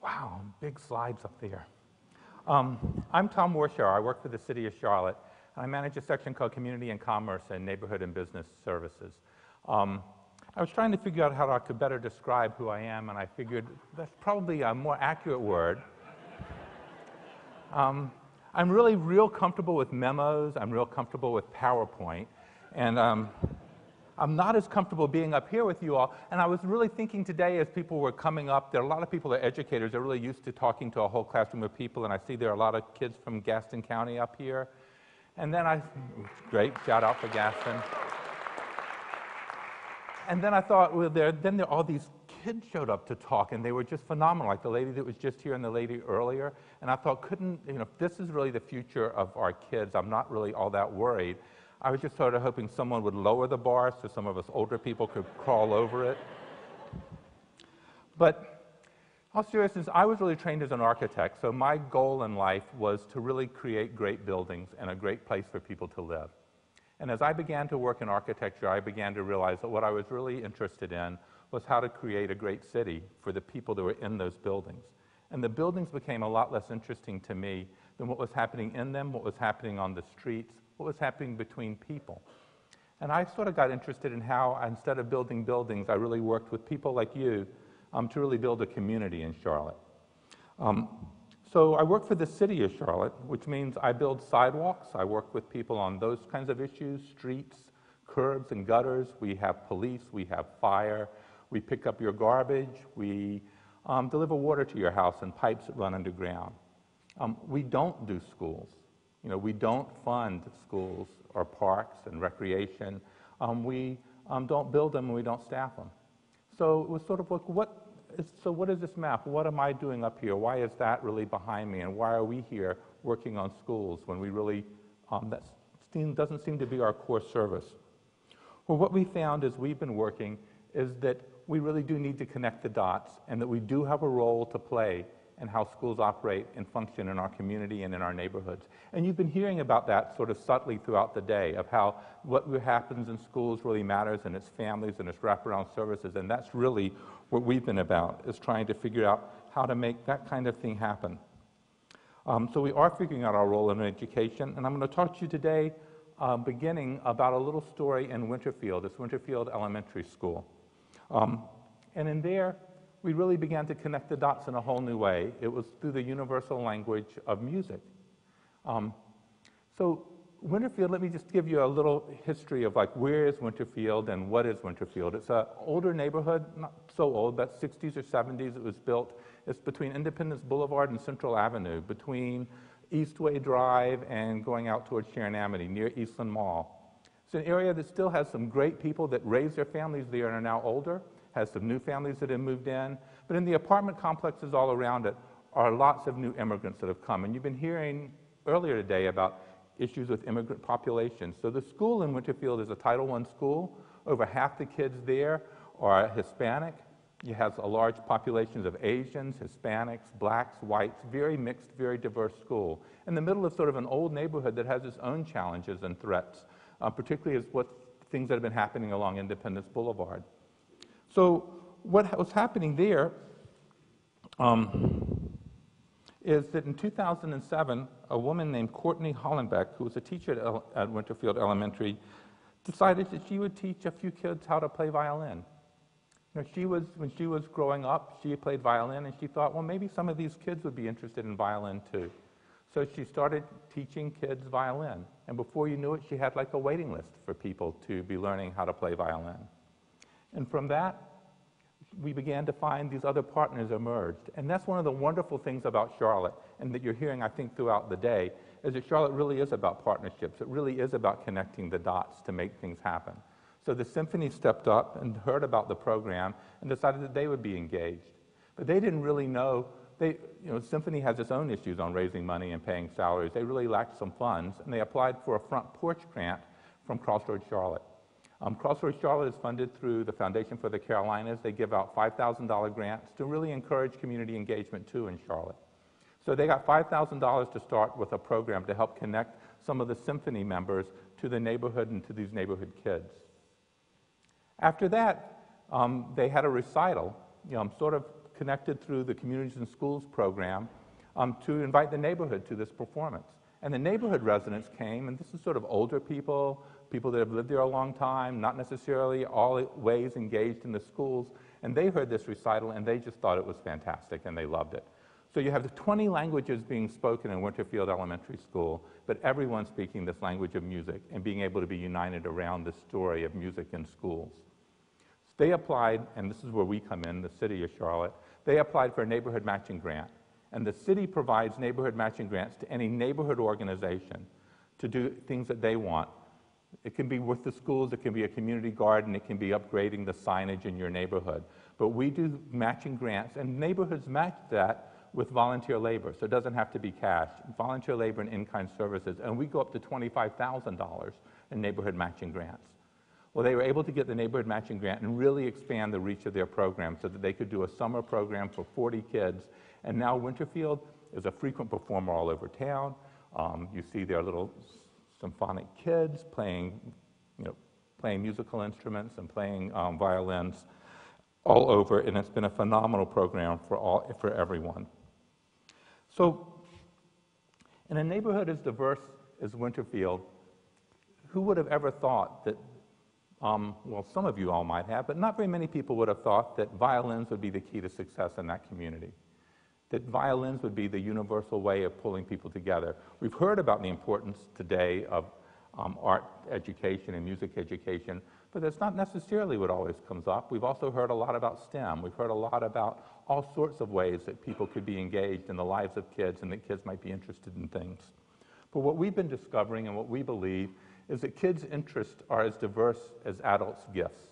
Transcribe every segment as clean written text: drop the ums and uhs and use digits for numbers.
Wow, big slides up there. I'm Tom Warshauer. I work for the City of Charlotte, and I manage a section called Community and Commerce and Neighborhood and Business Services. I was trying to figure out how I could better describe who I am, and I figured that's probably a more accurate word. I'm really real comfortable with memos. I'm real comfortable with PowerPoint, and I'm not as comfortable being up here with you all. And I was really thinking today as people were coming up, there are a lot of people that are educators. They're really used to talking to a whole classroom of people, and I see there are a lot of kids from Gaston County up here. And then great, shout out for Gaston. And then I thought, well, then all these kids showed up to talk, and they were just phenomenal, like the lady that was just here and the lady earlier. And I thought, if this is really the future of our kids, I'm not really all that worried. I was just sort of hoping someone would lower the bar so some of us older people could crawl over it. But all seriousness, I was really trained as an architect, so my goal in life was to really create great buildings and a great place for people to live. And as I began to work in architecture, I began to realize that what I was really interested in was how to create a great city for the people that were in those buildings. And the buildings became a lot less interesting to me than what was happening in them, what was happening on the streets, what was happening between people. And I sort of got interested in how, instead of building buildings, I really worked with people like you to really build a community in Charlotte. So I work for the City of Charlotte, which means I build sidewalks. I work with people on those kinds of issues, streets, curbs and gutters. We have police, we have fire. We pick up your garbage. We deliver water to your house and pipes that run underground. We don't do schools. We don't fund schools or parks and recreation. We don't build them and we don't staff them. So it was sort of like, what is this map? What am I doing up here? Why is that really behind me? And why are we here working on schools when we really, doesn't seem to be our core service? Well, what we found as we've been working is that we really do need to connect the dots and that we do have a role to play in how schools operate and function in our community and in our neighborhoods. And you've been hearing about that sort of subtly throughout the day, of how what happens in schools really matters, and it's families and it's wraparound services, and that's really what we've been about, is trying to figure out how to make that kind of thing happen. So we are figuring out our role in education, and I'm going to talk to you today, beginning about a little story in Winterfield. It's Winterfield Elementary School. And in there, we really began to connect the dots in a whole new way. It was through the universal language of music. So Winterfield, let me just give you a little history of where is Winterfield and what is Winterfield. It's an older neighborhood, not so old, but 60s or 70s it was built. It's between Independence Boulevard and Central Avenue, between Eastway Drive and going out towards Sharon Amity, near Eastland Mall. It's an area that still has some great people that raised their families there and are now older, has some new families that have moved in, but in the apartment complexes all around it are lots of new immigrants that have come. And you've been hearing earlier today about issues with immigrant populations. So the school in Winterfield is a Title I school. Over half the kids there are Hispanic. It has a large populations of Asians, Hispanics, blacks, whites, very mixed, very diverse school. In the middle of sort of an old neighborhood that has its own challenges and threats, particularly as what things that have been happening along Independence Boulevard. So what was happening there is that in 2007, a woman named Courtney Hollenbeck, who was a teacher at Winterfield Elementary, decided that she would teach a few kids how to play violin. When she was growing up, she played violin, and she thought, well, maybe some of these kids would be interested in violin too. So she started teaching kids violin, and before you knew it, she had like a waiting list for people to be learning how to play violin. And from that, we began to find these other partners emerged. And that's one of the wonderful things about Charlotte, and that you're hearing, I think, throughout the day, is that Charlotte really is about partnerships. It really is about connecting the dots to make things happen. So the symphony stepped up and heard about the program and decided that they would be engaged. But they didn't really know, Symphony has its own issues on raising money and paying salaries. They really lacked some funds, and they applied for a front porch grant from Crossroads Charlotte. Crossroads Charlotte is funded through the Foundation for the Carolinas. They give out $5,000 grants to really encourage community engagement too in Charlotte. So they got $5,000 to start with a program to help connect some of the symphony members to the neighborhood and to these neighborhood kids. After that, they had a recital, sort of connected through the Communities and Schools program to invite the neighborhood to this performance. And the neighborhood residents came, and this is sort of older people, people that have lived there a long time, not necessarily always engaged in the schools, and they heard this recital and they just thought it was fantastic and they loved it. So you have the 20 languages being spoken in Winterfield Elementary School, but everyone speaking this language of music and being able to be united around the story of music in schools. So they applied, and this is where we come in, the city of Charlotte, they applied for a neighborhood matching grant. And the city provides neighborhood matching grants to any neighborhood organization to do things that they want. It can be with the schools, it can be a community garden, it can be upgrading the signage in your neighborhood. But we do matching grants, and neighborhoods match that with volunteer labor, so it doesn't have to be cash. Volunteer labor and in-kind services, and we go up to $25,000 in neighborhood matching grants. Well, they were able to get the neighborhood matching grant and really expand the reach of their program so that they could do a summer program for 40 kids. And now Winterfield is a frequent performer all over town. You see their little symphonic kids playing, playing musical instruments and playing violins all over, and it's been a phenomenal program for everyone. So, in a neighborhood as diverse as Winterfield, who would have ever thought that, well, some of you all might have, but not very many people would have thought that violins would be the key to success in that community, that violins would be the universal way of pulling people together. We've heard about the importance today of art education and music education, but that's not necessarily what always comes up. We've also heard a lot about STEM. We've heard a lot about all sorts of ways that people could be engaged in the lives of kids and that kids might be interested in things. But what we've been discovering and what we believe is that kids' interests are as diverse as adults' gifts.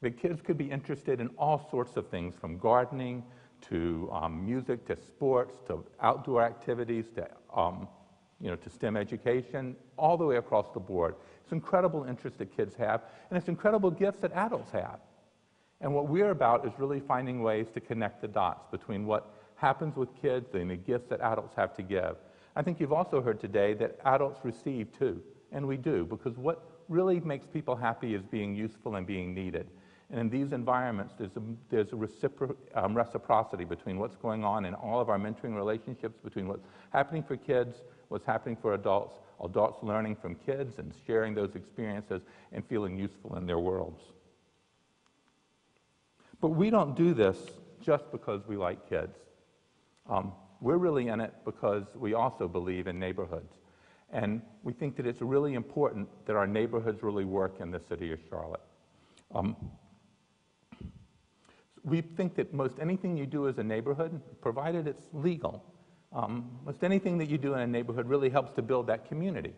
That kids could be interested in all sorts of things, from gardening to music, to sports, to outdoor activities, to STEM education, all the way across the board. It's incredible interest that kids have, and it's incredible gifts that adults have. And what we're about is really finding ways to connect the dots between what happens with kids and the gifts that adults have to give. I think you've also heard today that adults receive too, and we do, because what really makes people happy is being useful and being needed. And in these environments, there's a reciprocity between what's going on in all of our mentoring relationships, between what's happening for kids, what's happening for adults, adults learning from kids and sharing those experiences and feeling useful in their worlds. But we don't do this just because we like kids. We're really in it because we also believe in neighborhoods. And we think that it's really important that our neighborhoods really work in the city of Charlotte. We think that most anything you do as a neighborhood, provided it's legal, most anything that you do in a neighborhood really helps to build that community.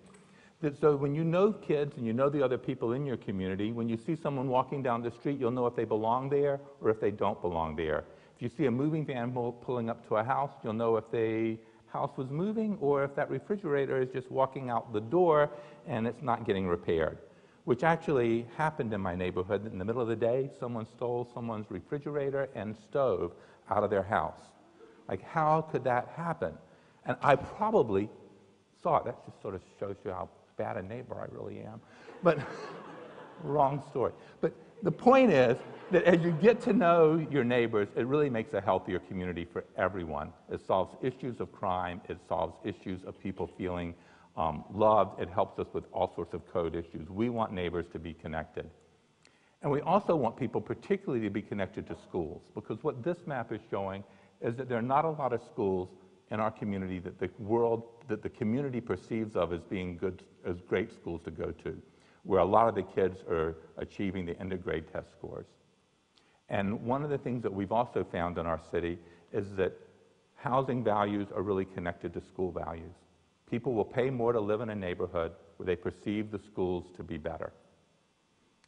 So when you know kids and you know the other people in your community, when you see someone walking down the street, you'll know if they belong there or if they don't belong there. If you see a moving van pulling up to a house, you'll know if the house was moving or if that refrigerator is just walking out the door and it's not getting repaired, which actually happened in my neighborhood. In the middle of the day, someone stole someone's refrigerator and stove out of their house. Like, how could that happen? And I probably saw it. That just sort of shows you how bad a neighbor I really am. But wrong story. But the point is that as you get to know your neighbors, it really makes a healthier community for everyone. It solves issues of crime. It solves issues of people feeling loved. It helps us with all sorts of code issues. We want neighbors to be connected. And we also want people particularly to be connected to schools, because what this map is showing is that there are not a lot of schools in our community that the community perceives of as being good, as great schools to go to, where a lot of the kids are achieving the end of grade test scores. And one of the things that we've also found in our city is that housing values are really connected to school values. People will pay more to live in a neighborhood where they perceive the schools to be better.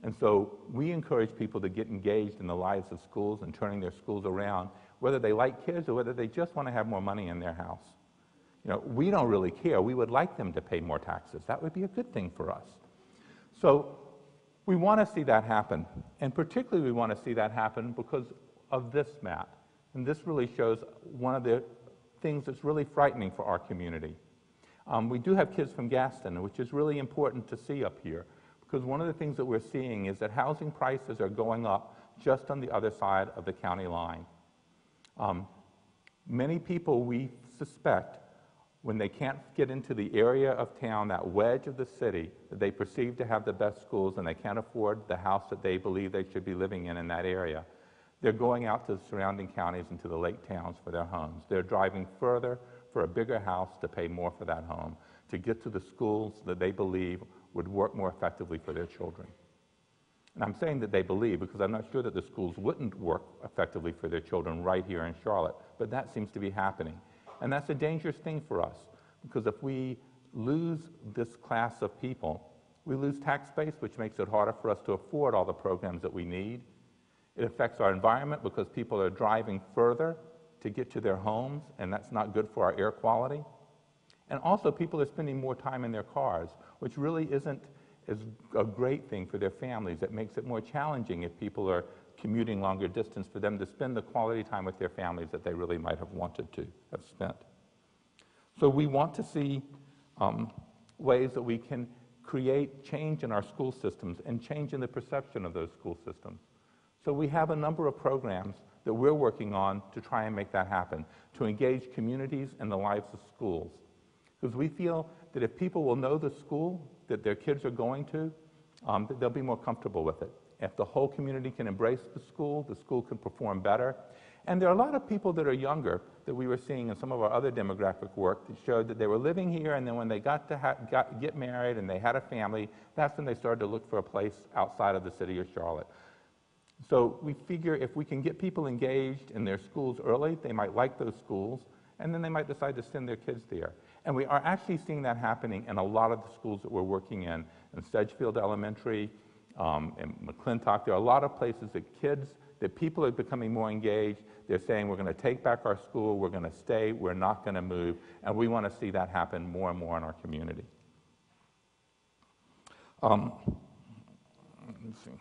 And so we encourage people to get engaged in the lives of schools and turning their schools around, whether they like kids or whether they just want to have more money in their house. We don't really care. We would like them to pay more taxes. That would be a good thing for us. So we want to see that happen. And particularly we want to see that happen because of this map. And this really shows one of the things that's really frightening for our community. We do have kids from Gaston, which is really important to see up here, because one of the things that we're seeing is that housing prices are going up just on the other side of the county line. Many people, we suspect, when they can't get into the area of town, that wedge of the city that they perceive to have the best schools, and they can't afford the house that they believe they should be living in that area, they're going out to the surrounding counties and to the lake towns for their homes. They're driving further for a bigger house to pay more for that home, to get to the schools that they believe would work more effectively for their children. And I'm saying that they believe because I'm not sure that the schools wouldn't work effectively for their children right here in Charlotte, but that seems to be happening. And that's a dangerous thing for us, because if we lose this class of people, we lose tax base, which makes it harder for us to afford all the programs that we need. It affects our environment because people are driving further to get to their homes, and that's not good for our air quality. And also, people are spending more time in their cars, which really isn't a great thing for their families. It makes it more challenging if people are commuting longer distance for them to spend the quality time with their families that they really might have wanted to have spent. So we want to see ways that we can create change in our school systems and change in the perception of those school systems. So we have a number of programs that we're working on to try and make that happen, to engage communities in the lives of schools. Because we feel that if people will know the school that their kids are going to, that they'll be more comfortable with it. If the whole community can embrace the school can perform better. And there are a lot of people that are younger that we were seeing in some of our other demographic work that showed that they were living here, and then when they got to get married and they had a family, that's when they started to look for a place outside of the city of Charlotte. So we figure if we can get people engaged in their schools early, they might like those schools, and then they might decide to send their kids there. And we are actually seeing that happening in a lot of the schools that we're working in Sedgefield Elementary, in McClintock. There are a lot of places that people are becoming more engaged. They're saying, we're going to take back our school, we're going to stay, we're not going to move, and we want to see that happen more and more in our community. Let me see.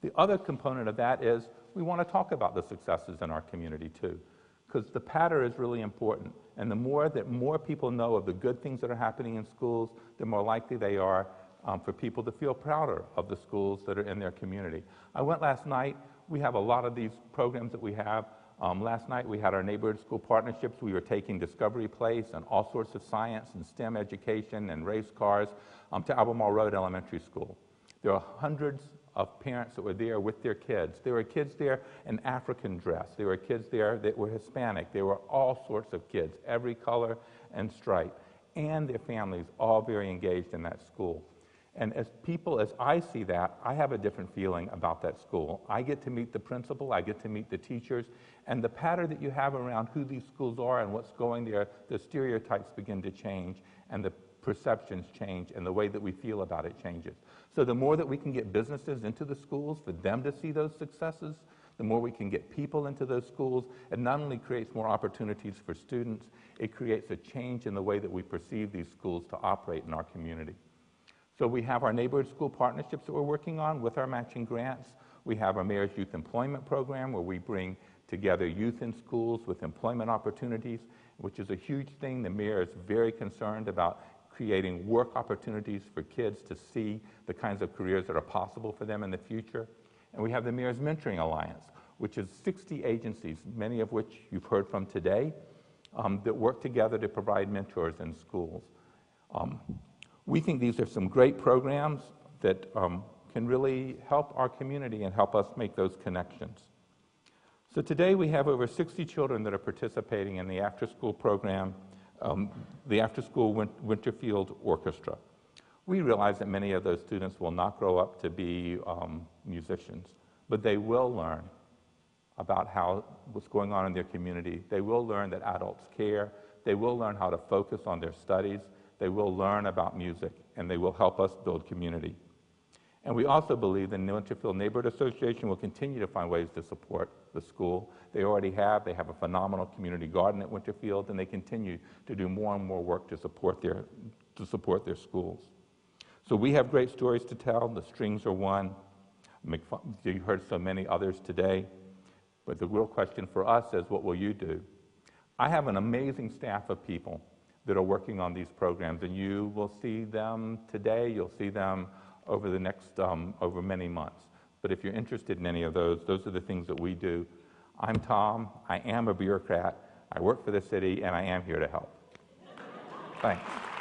The other component of that is we want to talk about the successes in our community too, because the pattern is really important. And the more that more people know of the good things that are happening in schools, the more likely they are for people to feel prouder of the schools that are in their community. I went last night. We have a lot of these programs that we have. Last night we had our neighborhood school partnerships. We were taking Discovery Place and all sorts of science and STEM education and race cars to Albemarle Road Elementary School. There are hundreds of parents that were there with their kids. There were kids there in African dress. There were kids there that were Hispanic. There were all sorts of kids, every color and stripe, and their families, all very engaged in that school. And as I see that, I have a different feeling about that school. I get to meet the principal, I get to meet the teachers, and the pattern that you have around who these schools are and what's going there, the stereotypes begin to change, and the perceptions change, and the way that we feel about it changes. So the more that we can get businesses into the schools for them to see those successes, the more we can get people into those schools, it not only creates more opportunities for students, it creates a change in the way that we perceive these schools to operate in our community. So we have our neighborhood school partnerships that we're working on with our matching grants. We have our Mayor's Youth Employment Program, where we bring together youth in schools with employment opportunities, which is a huge thing. The mayor is very concerned about creating work opportunities for kids to see the kinds of careers that are possible for them in the future. And we have the Mayor's Mentoring Alliance, which is 60 agencies, many of which you've heard from today, that work together to provide mentors in schools. We think these are some great programs that can really help our community and help us make those connections. So today we have over 60 children that are participating in the after-school program, the after-school Winterfield Orchestra. We realize that many of those students will not grow up to be musicians, but they will learn about what's going on in their community. They will learn that adults care. They will learn how to focus on their studies. They will learn about music, and they will help us build community. And we also believe the Winterfield Neighborhood Association will continue to find ways to support the school. They already have. They have a phenomenal community garden at Winterfield, and they continue to do more and more work to support their schools. So we have great stories to tell. The strings are one. You heard so many others today. But the real question for us is, what will you do? I have an amazing staff of people that are working on these programs, and you will see them today. You'll see them over the next, over many months. But if you're interested in any of those are the things that we do. I'm Tom, I am a bureaucrat, I work for the city, and I am here to help. Thanks.